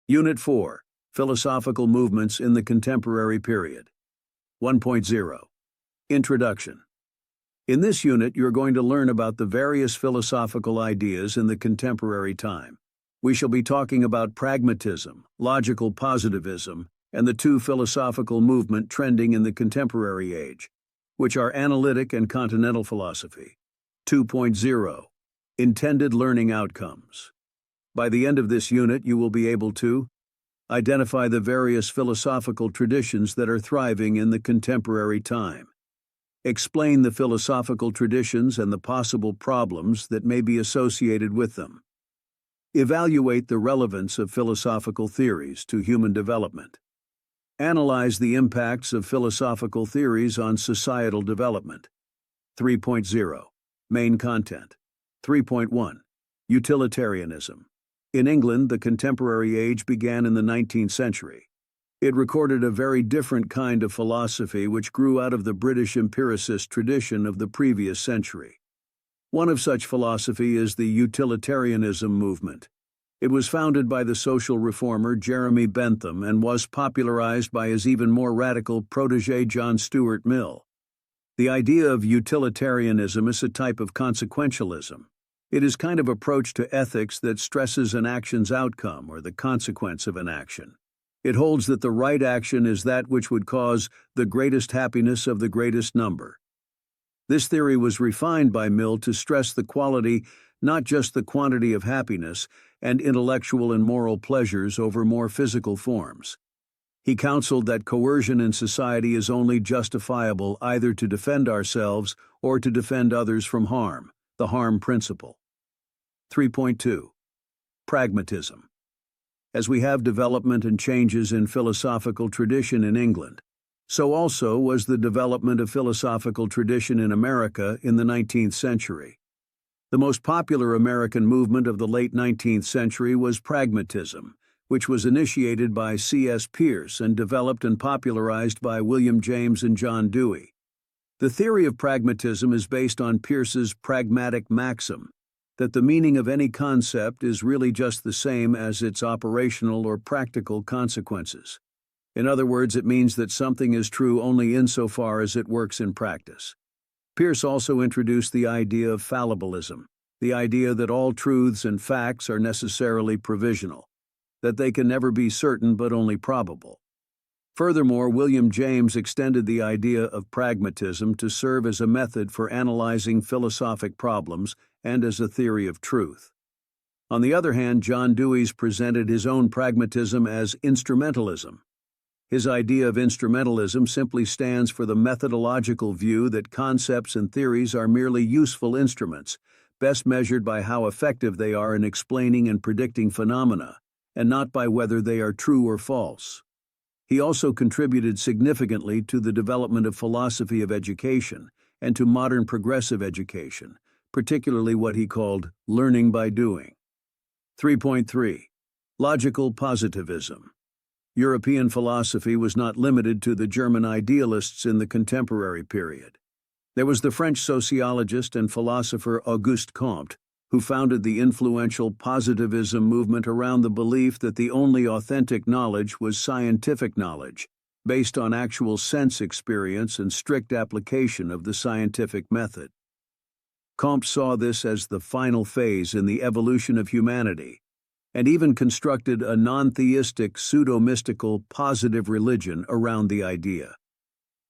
Unit 4, Philosophical Movements in the Contemporary Period. 1.0. Introduction. In this unit, you're going to learn about the various philosophical ideas in the contemporary time. We shall be talking about pragmatism, logical positivism, and the two philosophical movements trending in the contemporary age, which are Analytic and Continental philosophy. 2.0. Intended learning outcomes. By the end of this unit, you will be able to identify the various philosophical traditions that are thriving in the contemporary time. Explain the philosophical traditions and the possible problems that may be associated with them. Evaluate the relevance of philosophical theories to human development. Analyze the impacts of philosophical theories on societal development. 3.0. Main content. 3.1. Utilitarianism. In England, the contemporary age began in the 19th century. It recorded a very different kind of philosophy which grew out of the British Empiricist tradition of the previous century. One of such philosophy is the Utilitarianism movement. It was founded by the social reformer Jeremy Bentham and was popularized by his even more radical protegéJohn Stuart Mill. The idea of utilitarianism is a type of consequentialism. It is kind of approach to ethics that stresses an action's outcome or the consequence of an action. It holds that the right action is that which would cause the greatest happiness of the greatest number. This theory was refined by Mill to stress the quality, not just the quantity of happiness and intellectual and moral pleasures over more physical forms. He counseled that coercion in society is only justifiable either to defend ourselves or to defend others from harm, the harm principle. 3.2. Pragmatism. As we have development and changes in philosophical tradition in England, so also was the development of philosophical tradition in America in the 19th century. The most popular American movement of the late 19th century was Pragmatism, which was initiated by C.S. Peirce and developed and popularized by William James and John Dewey. The theory of pragmatism is based on Peirce's pragmatic maxim, that the meaning of any concept is really just the same as its operational or practical consequences. In other words, it means that something is true only insofar as it works in practice. Peirce also introduced the idea of fallibilism, the idea that all truths and facts are necessarily provisional, that they can never be certain but only probable. Furthermore, William James extended the idea of pragmatism to serve as a method for analyzing philosophic problems and as a theory of truth. On the other hand, John Dewey's presented his own pragmatism as instrumentalism. His idea of instrumentalism simply stands for the methodological view that concepts and theories are merely useful instruments, best measured by how effective they are in explaining and predicting phenomena, and not by whether they are true or false. He also contributed significantly to the development of philosophy of education and to modern progressive education, particularly what he called learning by doing. 3.3. Logical positivism. European philosophy was not limited to the German idealists in the contemporary period. There was the French sociologist and philosopher Auguste Comte, who founded the influential Positivism movement around the belief that the only authentic knowledge was scientific knowledge, based on actual sense experience and strict application of the scientific method. Comte saw this as the final phase in the evolution of humanity, and even constructed a non-theistic, pseudo-mystical, positive religion around the idea.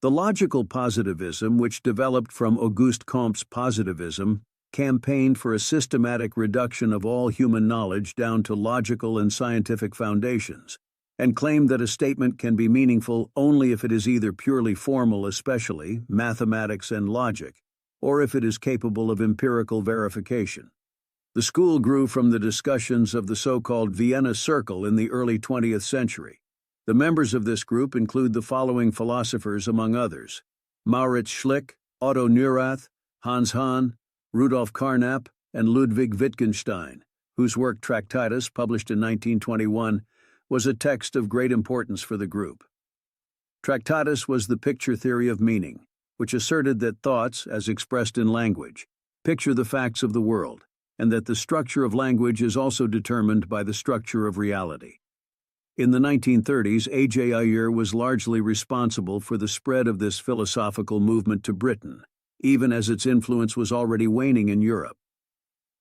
The logical positivism, which developed from Auguste Comte's positivism, campaigned for a systematic reduction of all human knowledge down to logical and scientific foundations, and claimed that a statement can be meaningful only if it is either purely formal, especially mathematics and logic, or if it is capable of empirical verification. The school grew from the discussions of the so-called Vienna Circle in the early 20th century. The members of this group include the following philosophers, among others: Maurits Schlick, Otto Neurath, Hans Hahn, Rudolf Carnap, and Ludwig Wittgenstein, whose work Tractatus, published in 1921, was a text of great importance for the group. Tractatus was the picture theory of meaning, which asserted that thoughts, as expressed in language, picture the facts of the world, and that the structure of language is also determined by the structure of reality. In the 1930s, A.J. Ayer was largely responsible for the spread of this philosophical movement to Britain, even as its influence was already waning in Europe.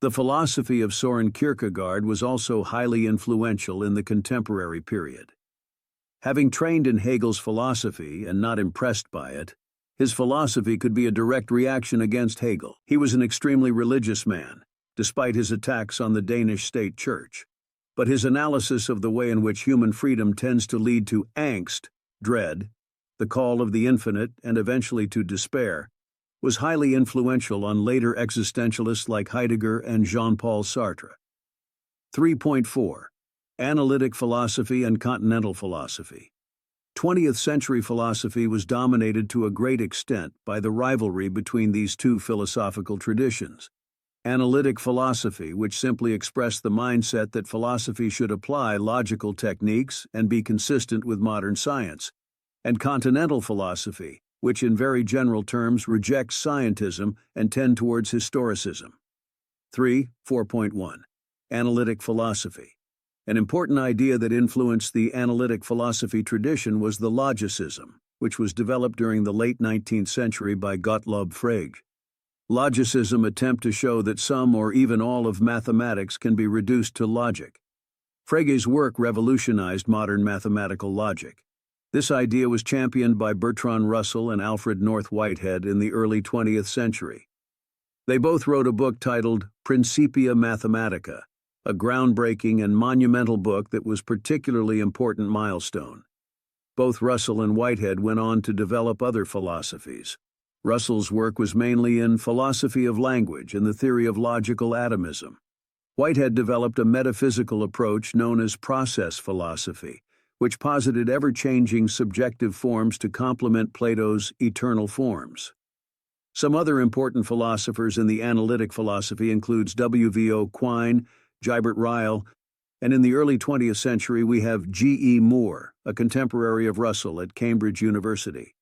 The philosophy of Søren Kierkegaard was also highly influential in the contemporary period. Having trained in Hegel's philosophy and not impressed by it, his philosophy could be a direct reaction against Hegel. He was an extremely religious man, despite his attacks on the Danish state church. But his analysis of the way in which human freedom tends to lead to angst, dread, the call of the infinite, and eventually to despair, was highly influential on later existentialists like Heidegger and Jean-Paul Sartre. 3.4. Analytic philosophy and continental philosophy. 20th century philosophy was dominated to a great extent by the rivalry between these two philosophical traditions. Analytic philosophy, which simply expressed the mindset that philosophy should apply logical techniques and be consistent with modern science, and continental philosophy, which in very general terms rejects scientism and tend towards historicism. 4.1. Analytic philosophy. An important idea that influenced the analytic philosophy tradition was the logicism, which was developed during the late 19th century by Gottlob Frege. Logicism attempts to show that some or even all of mathematics can be reduced to logic. Frege's work revolutionized modern mathematical logic. This idea was championed by Bertrand Russell and Alfred North Whitehead in the early 20th century. They both wrote a book titled Principia Mathematica, a groundbreaking and monumental book that was a particularly important milestone. Both Russell and Whitehead went on to develop other philosophies. Russell's work was mainly in philosophy of language and the theory of logical atomism. Whitehead developed a metaphysical approach known as process philosophy, which posited ever-changing subjective forms to complement Plato's eternal forms. Some other important philosophers in the analytic philosophy includes W.V.O. Quine, Gilbert Ryle, and in the early 20th century we have G.E. Moore, a contemporary of Russell at Cambridge University.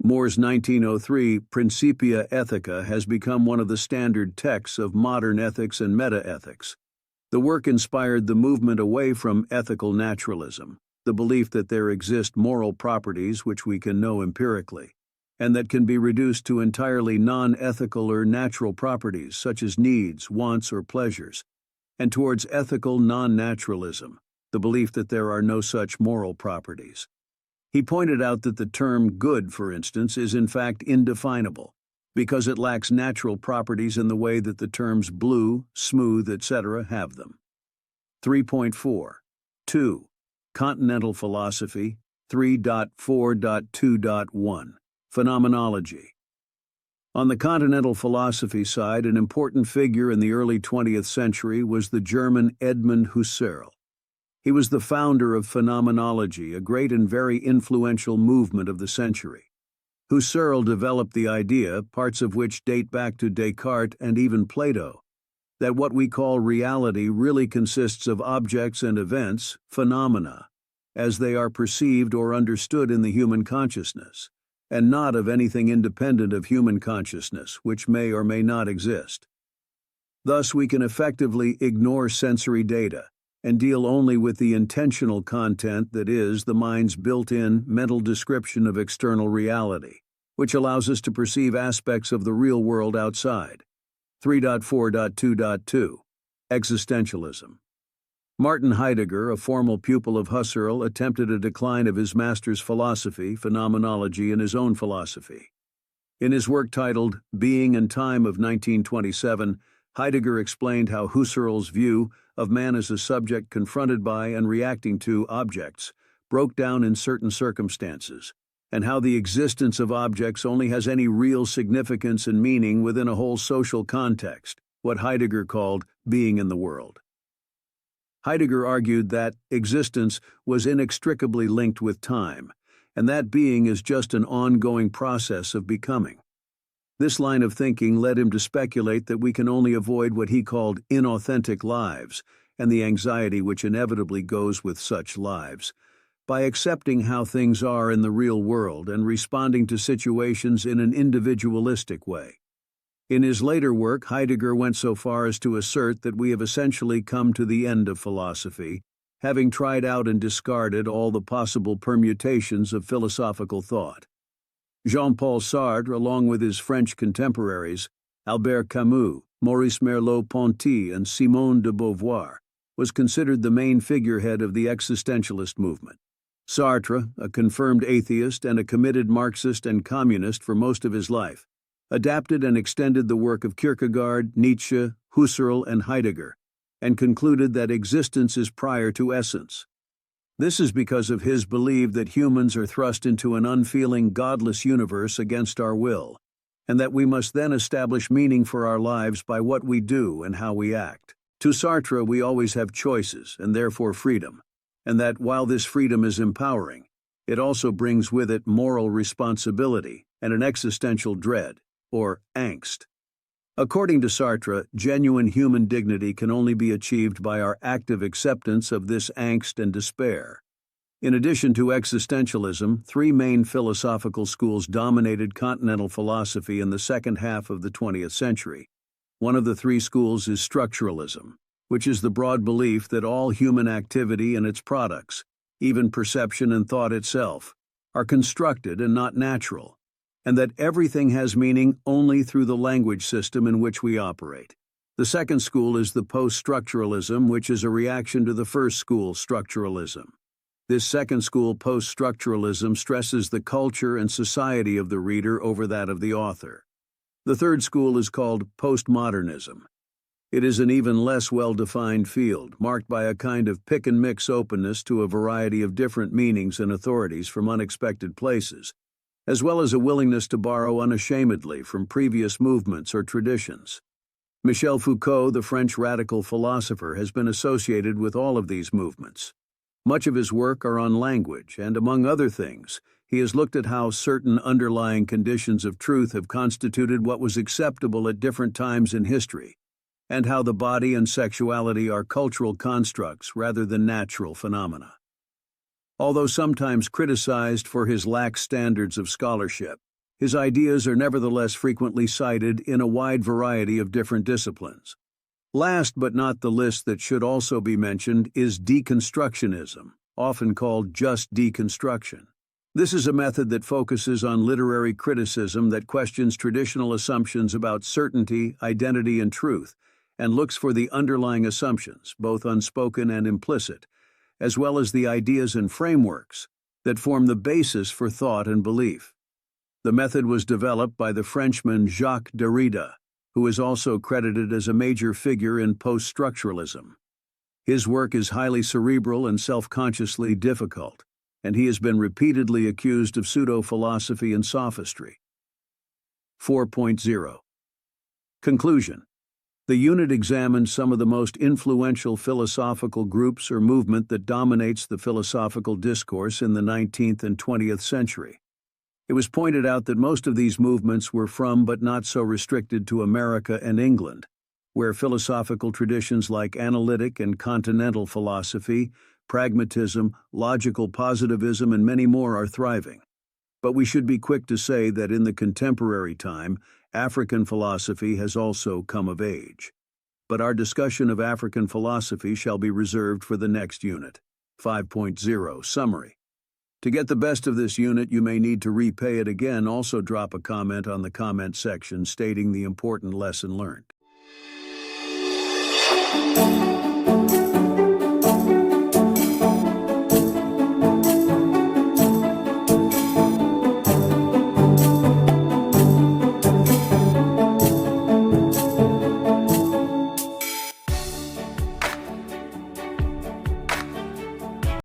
Moore's 1903 Principia Ethica has become one of the standard texts of modern ethics and meta-ethics. The work inspired the movement away from ethical naturalism, the belief that there exist moral properties which we can know empirically, and that can be reduced to entirely non-ethical or natural properties such as needs, wants, or pleasures, and towards ethical non-naturalism, the belief that there are no such moral properties. He pointed out that the term good, for instance, is in fact indefinable, because it lacks natural properties in the way that the terms blue, smooth, etc. have them. 3.4. 2. Continental philosophy. 3.4.2.1. Phenomenology. On the continental philosophy side, an important figure in the early 20th century was the German Edmund Husserl. He was the founder of phenomenology, a great and very influential movement of the century. Husserl developed the idea, parts of which date back to Descartes and even Plato, that what we call reality really consists of objects and events, phenomena, as they are perceived or understood in the human consciousness, and not of anything independent of human consciousness, which may or may not exist. Thus, we can effectively ignore sensory data and deal only with the intentional content that is the mind's built-in mental description of external reality, which allows us to perceive aspects of the real world outside. 3.4.2.2. Existentialism. Martin Heidegger, a formal pupil of Husserl, attempted a decline of his master's philosophy, phenomenology, in his own philosophy. In his work titled Being and Time of 1927, Heidegger explained how Husserl's view of man as a subject confronted by and reacting to objects broke down in certain circumstances, and how the existence of objects only has any real significance and meaning within a whole social context, what Heidegger called being in the world. Heidegger argued that existence was inextricably linked with time, and that being is just an ongoing process of becoming. This line of thinking led him to speculate that we can only avoid what he called inauthentic lives, and the anxiety which inevitably goes with such lives, by accepting how things are in the real world and responding to situations in an individualistic way. In his later work, Heidegger went so far as to assert that we have essentially come to the end of philosophy, having tried out and discarded all the possible permutations of philosophical thought. Jean-Paul Sartre, along with his French contemporaries, Albert Camus, Maurice Merleau-Ponty, and Simone de Beauvoir, was considered the main figurehead of the existentialist movement. Sartre, a confirmed atheist and a committed Marxist and communist for most of his life, adapted and extended the work of Kierkegaard, Nietzsche, Husserl, and Heidegger, and concluded that existence is prior to essence. This is because of his belief that humans are thrust into an unfeeling, godless universe against our will, and that we must then establish meaning for our lives by what we do and how we act. To Sartre, we always have choices, and therefore freedom, and that while this freedom is empowering, it also brings with it moral responsibility and an existential dread, or angst. According to Sartre, genuine human dignity can only be achieved by our active acceptance of this angst and despair. In addition to existentialism, three main philosophical schools dominated continental philosophy in the second half of the 20th century. One of the three schools is structuralism, which is the broad belief that all human activity and its products, even perception and thought itself, are constructed and not natural, and that everything has meaning only through the language system in which we operate. The second school is the post-structuralism, which is a reaction to the first school, structuralism. This second school, post-structuralism, stresses the culture and society of the reader over that of the author. The third school is called postmodernism. It is an even less well-defined field, marked by a kind of pick-and-mix openness to a variety of different meanings and authorities from unexpected places, as well as a willingness to borrow unashamedly from previous movements or traditions. Michel Foucault, the French radical philosopher, has been associated with all of these movements. Much of his work are on language, and among other things, he has looked at how certain underlying conditions of truth have constituted what was acceptable at different times in history, and how the body and sexuality are cultural constructs rather than natural phenomena. Although sometimes criticized for his lax standards of scholarship, his ideas are nevertheless frequently cited in a wide variety of different disciplines. Last but not the least that should also be mentioned is deconstructionism, often called just deconstruction. This is a method that focuses on literary criticism that questions traditional assumptions about certainty, identity, and truth, and looks for the underlying assumptions, both unspoken and implicit, as well as the ideas and frameworks that form the basis for thought and belief. The method was developed by the Frenchman Jacques Derrida, who is also credited as a major figure in post-structuralism. His work is highly cerebral and self-consciously difficult, and he has been repeatedly accused of pseudo-philosophy and sophistry. 4.0. Conclusion. The unit examined some of the most influential philosophical groups or movement that dominates the philosophical discourse in the 19th and 20th century. It was pointed out that most of these movements were from but not so restricted to America and England, where philosophical traditions like Analytic and Continental philosophy, Pragmatism, logical positivism, and many more are thriving. But we should be quick to say that in the contemporary time, African philosophy has also come of age. But our discussion of African philosophy shall be reserved for the next unit. 5.0 Summary. To get the best of this unit, you may need to repay it again. Also drop a comment on the comment section stating the important lesson learned.